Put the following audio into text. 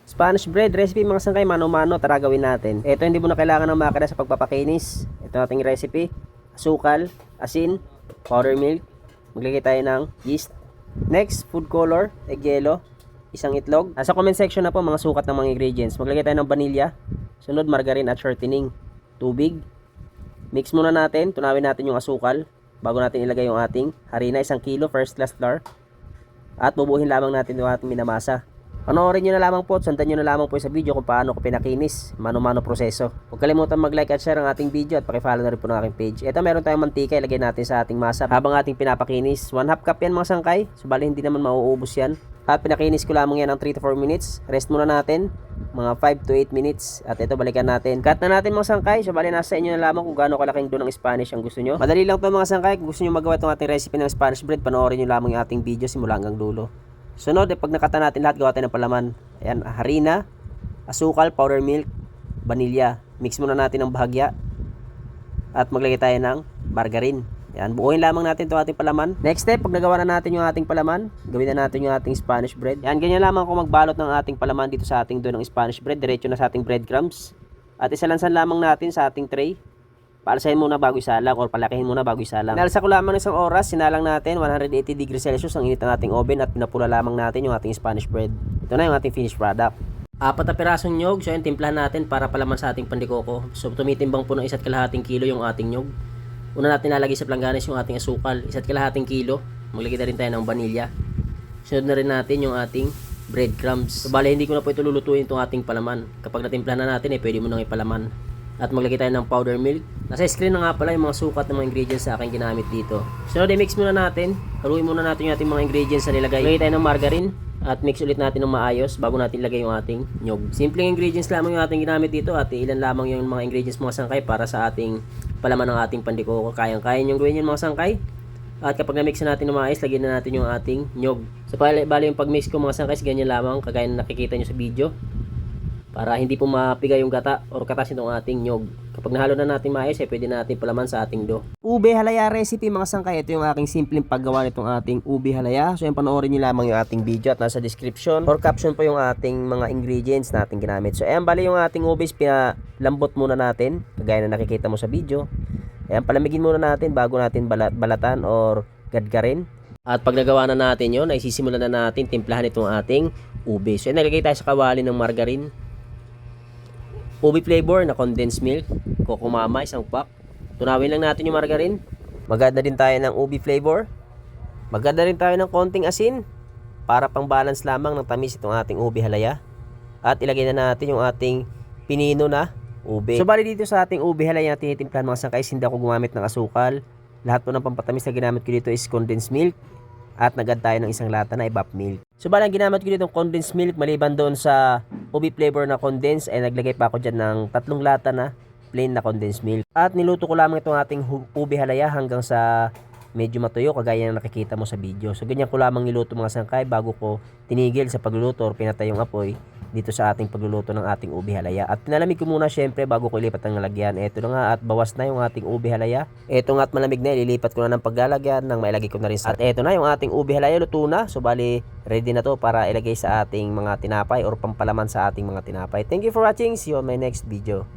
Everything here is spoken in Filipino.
Spanish bread recipe mga sangkay, mano-mano, tara gawin natin. Ito, hindi mo na kailangan ng makina sa pagpapakinis. Ito ating recipe: asukal, asin, powder milk. Maglagay tayo ng yeast. Next, food color, egg yellow, isang itlog. Sa comment section na po mga sukat ng mga ingredients. Maglagay tayo ng vanilya. Sunod, margarine at shortening. Tubig. Mix muna natin, tunawin natin yung asukal bago natin ilagay yung ating harina, 1 kilo first class flour. At bubuhin lamang natin yung ating minamasa. Panoorin nyo na lamang po at sundan nyo na lamang po sa video kung paano ko pinakinis, mano-mano proseso. Huwag kalimutan mag-like at share ang ating video at pakifollow na rin po ng aking page. Ito, meron tayong mantika, ilagay natin sa ating masa habang ating pinapakinis. 1/2 cup yan mga sangkay, so bali hindi naman mauubos yan. At pinakinis ko lamang yan ng 3 to 4 minutes. Rest muna natin mga 5 to 8 minutes. At ito, balikan natin. Cut na natin mga sangkay, so bali nasa inyo na lamang kung gaano kalaking doon ng Spanish ang gusto nyo. Madali lang to mga sangkay. Kung gusto nyo magawa itong ating recipe ng Spanish bread, panoorin nyo lamang yung ating video simula hanggang dulo. Sunod, pag nakata natin lahat, gawa tayo ng palaman. Ayan, harina, asukal, powder milk, vanilya. Mix muna natin ng bahagya. At maglagay tayo ng margarine. Ayan, buuin lamang natin ito ating palaman. Next step, pag nagawa na natin yung ating palaman, gawin na natin yung ating Spanish bread. Ayan, ganyan lamang kung magbalot ng ating palaman dito sa ating doon ng Spanish bread. Diretso na sa ating breadcrumbs. At isalansan lamang natin sa ating tray. Paalasahin muna bago isalang or palakihin muna bago isalang. Nalasa ko lamang ng isang oras, sinalang natin 180 degrees Celsius ang init ng ating oven at pinapula lamang natin yung ating Spanish bread. Ito na yung ating finished product. 4 na pirasong nyog, so yun, timplahan natin para palaman sa ating pandikoko. So tumitimbang po ng 1.5 kilo yung ating nyog. Una natin lalagay sa planggana yung ating asukal, 1.5 kilo. Maglagay na rin tayo ng vanilya. Sunod na rin natin yung ating breadcrumbs. So bale, hindi ko na po ito lulutuin itong ating palaman. Kapag natimplahan na natin, pwede mo nang ipalaman. At maglagay tayo ng powder milk. Nasa screen na nga pala yung mga sukat ng mga ingredients sa akin ginamit dito. So, i-mix muna natin. Haluin muna natin yung ating mga ingredients na nilagay. Maglagay tayo ng margarine. At mix ulit natin ng maayos bago natin ilagay yung ating nyog. Simpleng ingredients lamang yung ating ginamit dito. At ilan lamang yung mga ingredients mga sangkay para sa ating palaman ng ating pandikoko. Kayang-kaya yung gawin yun mga sangkay. At kapag na-mix na natin ng maayos, lagyan na natin yung ating nyog. So, bali yung pag-mix ko mga sangkay, ganyan lamang kagaya na nakikita nyo sa video. Para hindi po mapigay yung gata or katas itong ating nyog. Kapag nahalo na natin maayos, pwede natin palaman sa ating dough. Ube halaya recipe mga sangkay. Ito yung aking simpleng paggawa nitong ating ube halaya. So yung panoorin nyo lamang yung ating video at nasa description or caption po yung ating mga ingredients na ating ginamit. So ayan, bali yung ating ube is pinalambot muna natin. Kagaya na nakikita mo sa video. Ayan, palamigin muna natin bago natin balatan or gadgarin. At pag nagawa na natin yun, ay sisimulan na natin timplahan itong ating ube. So nalagay tayo sa kawali ng margarine. Ube flavor na condensed milk, Coco Mama, 1 pack. Tunawin lang natin yung margarine. Magad na din tayo ng ube flavor. Magad na rin tayo ng konting asin para pang balance lamang ng tamis itong ating ube halaya. At ilagay na natin yung ating pinino na ube. So bali dito sa ating ube halaya na tinitimplahan mga sangkay, hindi ako gumamit ng asukal. Lahat po ng pampatamis na ginamit ko dito is condensed milk. At nagad tayo ng 1 lata na evap milk. So bali ang ginamit ko dito ng condensed milk, maliban doon sa ube flavor na condensed, ay naglagay pa ako dyan ng 3 lata na plain na condensed milk. At niluto ko lamang itong ating ube halaya hanggang sa medyo matuyo, kagaya na nakikita mo sa video. So ganyan ko lamang niluto mga sangkay bago ko tinigil sa pagluluto or pinatay yung apoy dito sa ating pagluluto ng ating ube halaya. At pinalamig ko muna syempre bago ko ilipat ang lalagyan. Eto na nga at bawas na yung ating ube halaya. Eto nga at malamig na, ililipat ko na ng paglalagyan nang mailagay ko na rin sa. At eto na yung ating ube halaya, luto na. So bali ready na to para ilagay sa ating mga tinapay or pampalaman sa ating mga tinapay. Thank you for watching. See you on my next video.